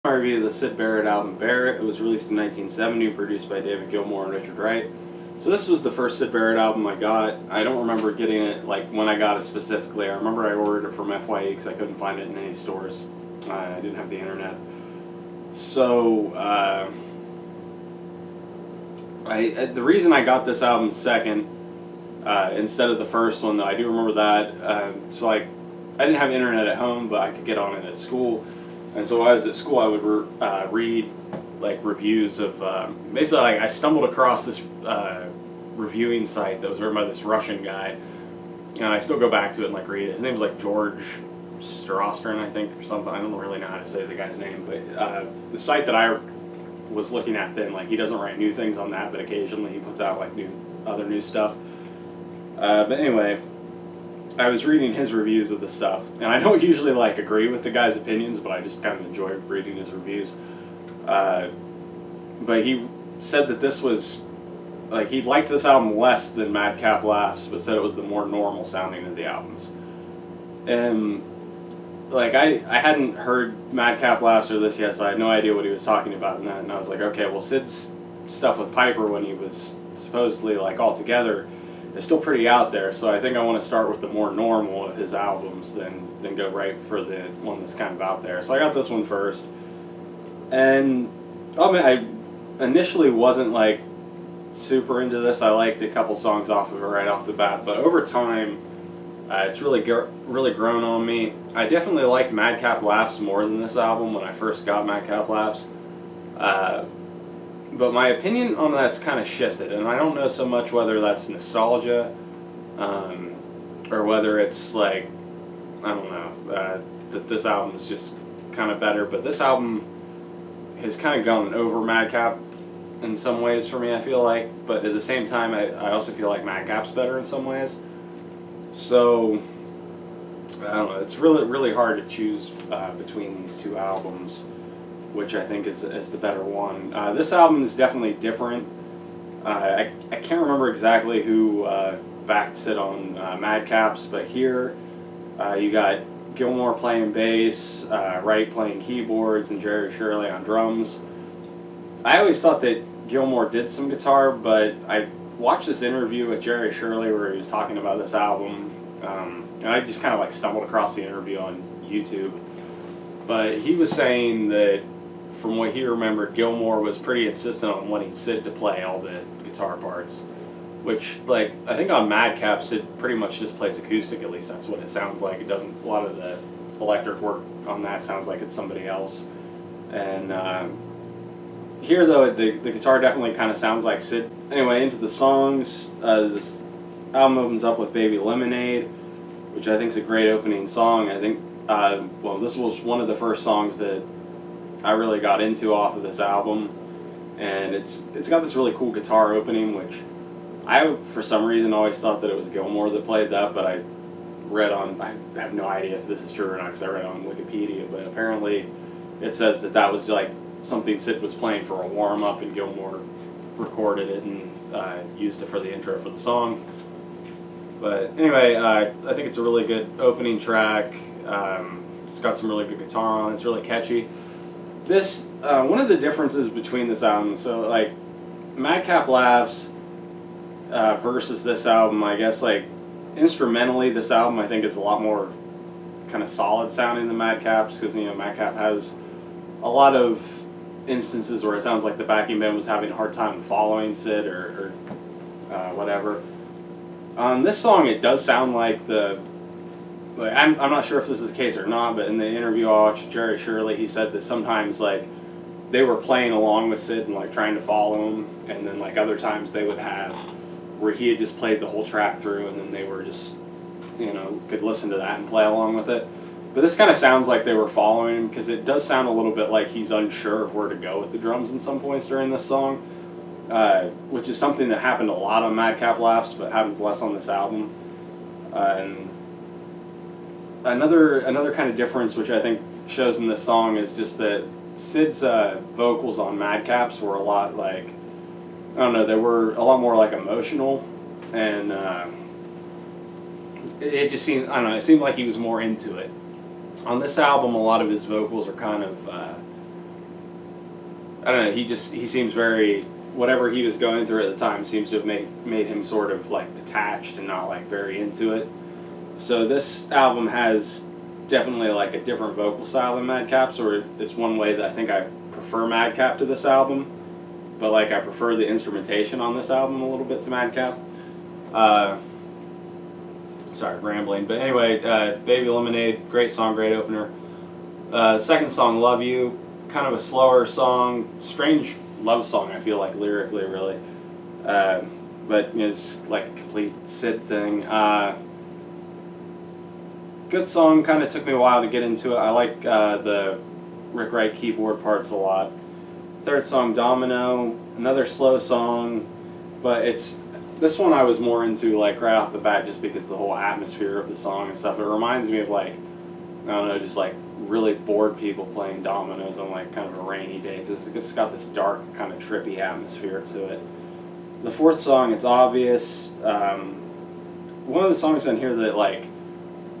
My review of the Syd Barrett album Barrett. It was released in 1970, produced by David Gilmour and Richard Wright. So this was the first Syd Barrett album I got. I don't remember getting it, like when I got it specifically. I remember I ordered it from FYE because I couldn't find it in any stores. I didn't have the internet. So the reason I got this album second instead of the first one, though, I do remember that. So like, I didn't have internet at home, but I could get on it at school. And so while I was at school, I would read like reviews of basically like I stumbled across this reviewing site that was written by this Russian guy, and I still go back to it and like read it. His name's like George Strostern, I think, or something. I don't really know how to say the guy's name, but the site that I was looking at then, like, he doesn't write new things on that, but occasionally he puts out like other new stuff. But anyway, I was reading his reviews of the stuff, and I don't usually like agree with the guy's opinions, but I just kind of enjoy reading his reviews. But he said that this was, like, he liked this album less than Madcap Laughs, but said it was the more normal sounding of the albums. And like, I hadn't heard Madcap Laughs or this yet, so I had no idea what he was talking about in that, and I was like, okay, well, Syd's stuff with Piper when he was supposedly like all together is still pretty out there, so I think I want to start with the more normal of his albums than go right for the one that's kind of out there. So I got this one first, and I initially wasn't like super into this. I liked a couple songs off of it right off the bat, but over time it's really grown on me. I definitely liked Madcap Laughs more than this album when I first got Madcap Laughs, but my opinion on that's kind of shifted, and I don't know so much whether that's nostalgia or whether it's like, I don't know, that this album is just kind of better, but this album has kind of gone over Madcap in some ways for me, I feel like, but at the same time I also feel like Madcap's better in some ways. So I don't know, it's really hard to choose between these two albums, which I think is the better one. This album is definitely different. I can't remember exactly who backed Syd on Madcaps, but here you got Gilmour playing bass, Wright playing keyboards, and Jerry Shirley on drums. I always thought that Gilmour did some guitar, but I watched this interview with Jerry Shirley where he was talking about this album, and I just kind of like stumbled across the interview on YouTube. But he was saying that from what he remembered, Gilmour was pretty insistent on wanting Syd to play all the guitar parts, which, like, I think on Madcap, Syd pretty much just plays acoustic, at least that's what it sounds like. It doesn't, a lot of the electric work on that sounds like it's somebody else. And here, though, the guitar definitely kind of sounds like Syd. Anyway, into the songs, this album opens up with Baby Lemonade, which I think is a great opening song. I think, well, this was one of the first songs that I really got into off of this album, and it's got this really cool guitar opening, which I, for some reason, always thought that it was Gilmour that played that, but I have no idea if this is true or not because I read on Wikipedia, but apparently it says that was like something Syd was playing for a warm-up, and Gilmour recorded it and used it for the intro for the song. But anyway, I think it's a really good opening track. It's got some really good guitar on it. It's really catchy. This, one of the differences between this album, so like Madcap Laughs versus this album, I guess, like instrumentally this album I think is a lot more kind of solid sounding than Madcap's, because, you know, Madcap has a lot of instances where it sounds like the backing band was having a hard time following Syd or whatever. On this song it does sound like I'm not sure if this is the case or not, but in the interview I watched Jerry Shirley, he said that sometimes like they were playing along with Syd and like trying to follow him, and then like other times they would have where he had just played the whole track through, and then they were just, you know, could listen to that and play along with it. But this kind of sounds like they were following him, because it does sound a little bit like he's unsure of where to go with the drums in some points during this song, which is something that happened a lot on Madcap Laughs, but happens less on this album. And another kind of difference, which I think shows in this song, is just that Syd's vocals on Madcaps were a lot like, I don't know, they were a lot more like emotional, and it just seemed, I don't know, it seemed like he was more into it. On this album, a lot of his vocals are kind of I don't know, he seems very, whatever he was going through at the time seems to have made him sort of like detached and not like very into it. So this album has definitely like a different vocal style than Madcap's, or it's one way that I think I prefer Madcap to this album, but like I prefer the instrumentation on this album a little bit to Madcap. Sorry, rambling, but anyway, Baby Lemonade, great song, great opener. Second song, Love You, kind of a slower song, strange love song, I feel like, lyrically, really. But it's like a complete Sid thing. Good song, kind of took me a while to get into it. I like the Rick Wright keyboard parts a lot. Third song, Domino, another slow song, but this one I was more into like right off the bat just because of the whole atmosphere of the song and stuff. It reminds me of like, I don't know, just like really bored people playing dominoes on like kind of a rainy day. It's just got this dark kind of trippy atmosphere to it. The fourth song, It's Obvious. One of the songs on here that like,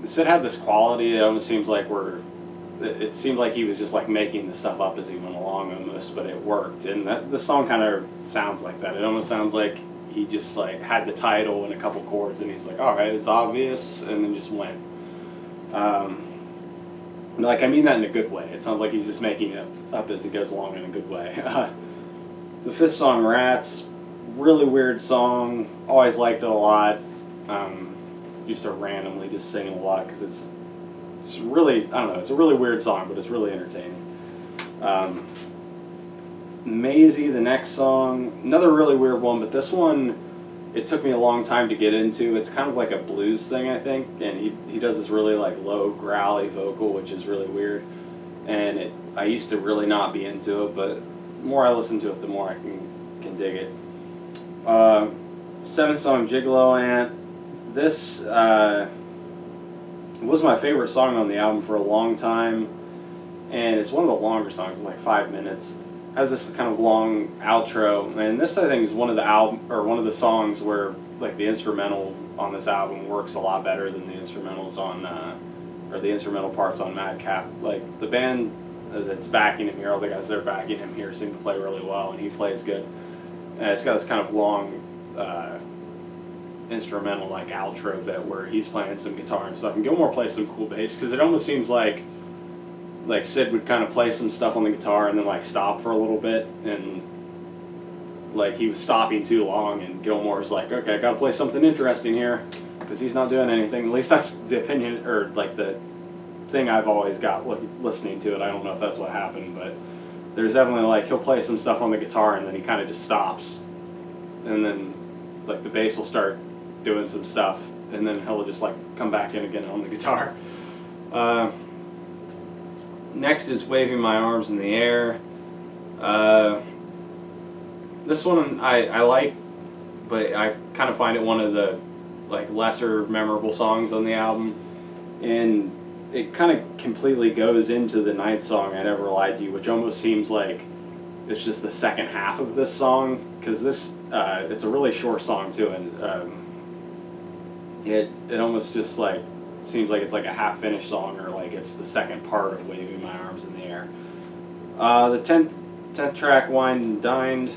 Sid had this quality. It almost seems like it seemed like he was just like making the stuff up as he went along almost, but it worked. And the song kind of sounds like that. It almost sounds like he just like had the title and a couple chords and he's like, all right, it's obvious, and then just went. Like, I mean that in a good way. It sounds like he's just making it up as he goes along in a good way. The fifth song, Rats, really weird song. Always liked it a lot. Used to randomly just sing it a lot because it's really, I don't know, it's a really weird song, but it's really entertaining. Maisie, the next song, another really weird one, but this one, it took me a long time to get into. It's kind of like a blues thing, I think, and he does this really like low, growly vocal, which is really weird, and I used to really not be into it, but the more I listen to it, the more I can dig it. Seventh song, Gigolo Ant. This was my favorite song on the album for a long time, and it's one of the longer songs, it's like 5 minutes. Has this kind of long outro, and this I think is one of the songs where like the instrumental on this album works a lot better than the instrumentals on or the instrumental parts on Madcap. Like the band that's backing him here, all the guys that are backing him here seem to play really well, and he plays good. And it's got this kind of long instrumental like outro bit where he's playing some guitar and stuff, and Gilmour plays some cool bass because it almost seems like Sid would kind of play some stuff on the guitar and then like stop for a little bit, and like he was stopping too long, and Gilmour's like, okay, I gotta play something interesting here because he's not doing anything. At least that's the opinion, or like the thing I've always got listening to it. I don't know if that's what happened, but there's definitely like he'll play some stuff on the guitar and then he kind of just stops, and then like the bass will start doing some stuff, and then he'll just like come back in again on the guitar. Next is Waving My Arms in the Air. This one I like, but I kind of find it one of the like lesser memorable songs on the album, and it kind of completely goes into the ninth song, I Never Lied to You, which almost seems like it's just the second half of this song, because this it's a really short song too, and it almost just like seems like it's like a half-finished song, or like it's the second part of Waving My Arms in the Air. The 10th track, Wined and Dined,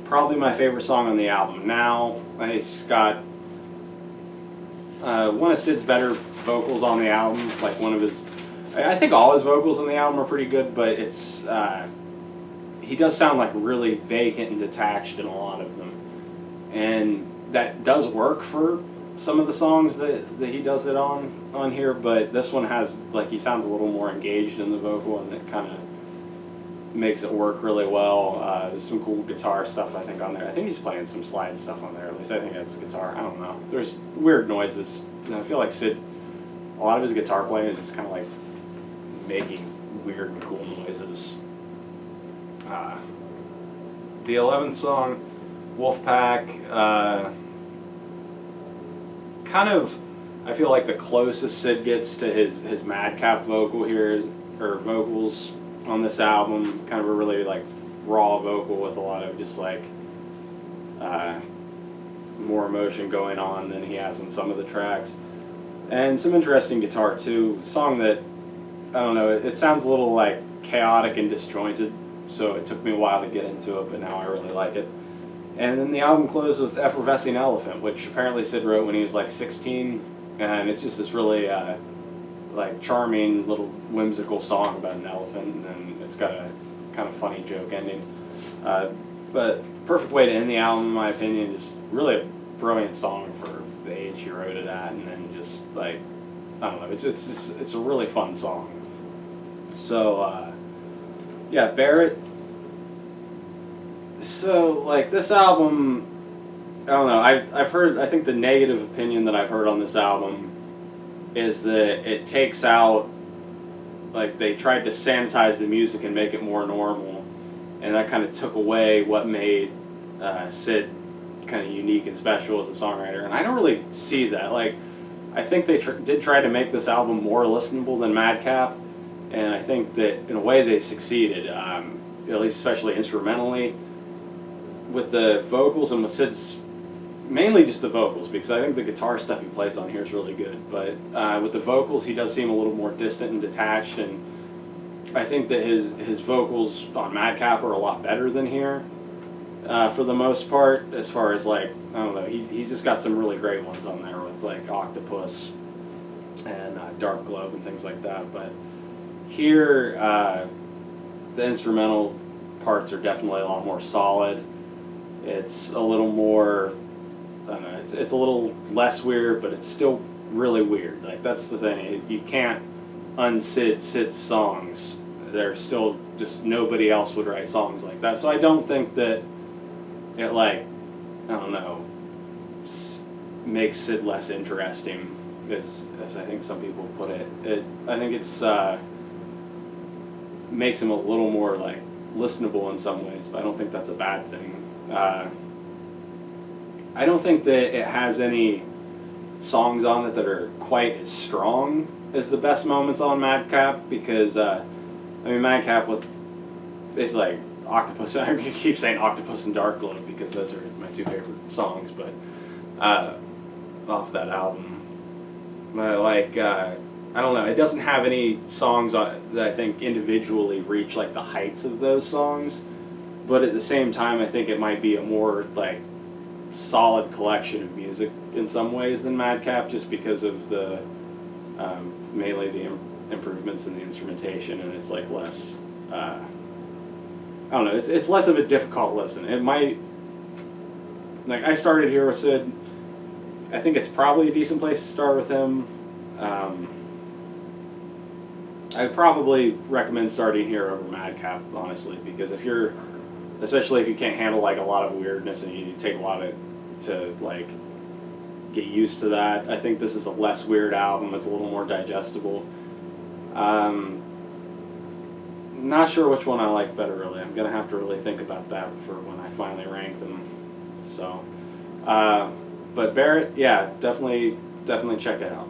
probably my favorite song on the album now. It's got one of Sid's better vocals on the album, like one of his, I think all his vocals on the album are pretty good, but it's, he does sound like really vacant and detached in a lot of them. And that does work for some of the songs that he does it on here, but this one has, like, he sounds a little more engaged in the vocal, and it kind of makes it work really well. There's some cool guitar stuff, I think, on there. I think he's playing some slide stuff on there, at least I think that's guitar. I don't know. There's weird noises. And I feel like Sid, a lot of his guitar playing is just kind of like making weird and cool noises. The 11th song, Wolfpack, kind of, I feel like the closest Sid gets to his Madcap vocal here, or vocals on this album. Kind of a really like raw vocal with a lot of just like more emotion going on than he has in some of the tracks, and some interesting guitar too. A song that, I don't know, it sounds a little like chaotic and disjointed so it took me a while to get into it, but now I really like it. And then the album closed with Effervescing Elephant, which apparently Sid wrote when he was like 16, and it's just this really like charming little whimsical song about an elephant, and it's got a kind of funny joke ending. But perfect way to end the album, in my opinion. Just really a brilliant song for the age he wrote it at, and then just like, I don't know, it's a really fun song. So yeah, Barrett. So like this album, I don't know. I've heard. I think the negative opinion that I've heard on this album is that it takes out, like they tried to sanitize the music and make it more normal, and that kind of took away what made Sid kind of unique and special as a songwriter. And I don't really see that. Like, I think they did try to make this album more listenable than Madcap, and I think that in a way they succeeded. At least, especially instrumentally, with the vocals and with Sid's, mainly just the vocals, because I think the guitar stuff he plays on here is really good. But with the vocals, he does seem a little more distant and detached, and I think that his vocals on Madcap are a lot better than here, for the most part. As far as like, I don't know, he's just got some really great ones on there with like Octopus and Dark Globe and things like that. But here, the instrumental parts are definitely a lot more solid. It's a little more, I don't know, it's a little less weird, but it's still really weird. Like, that's the thing. You can't unsid Sid's songs. There's still just nobody else would write songs like that. So I don't think that it, like, I don't know, makes Sid less interesting, as I think some people put it. I think it's makes him a little more like listenable in some ways, but I don't think that's a bad thing. I don't think that it has any songs on it that are quite as strong as the best moments on Madcap, because I mean, Madcap with, it's like Octopus. I keep saying Octopus and Dark Globe because those are my two favorite songs, but off that album. But like, I don't know, it doesn't have any songs that I think individually reach like the heights of those songs, but at the same time I think it might be a more like solid collection of music in some ways than Madcap, just because of the mainly the improvements in the instrumentation, and it's like less, I don't know, it's less of a difficult listen. It might, like, I started here with Sid. I think it's probably a decent place to start with him. I'd probably recommend starting here over Madcap, honestly, because if you're, especially if you can't handle like a lot of weirdness and you need to take a lot to like get used to that, I think this is a less weird album. It's a little more digestible. Not sure which one I like better, really. I'm gonna have to really think about that for when I finally rank them. So, but Barrett, yeah, definitely check it out.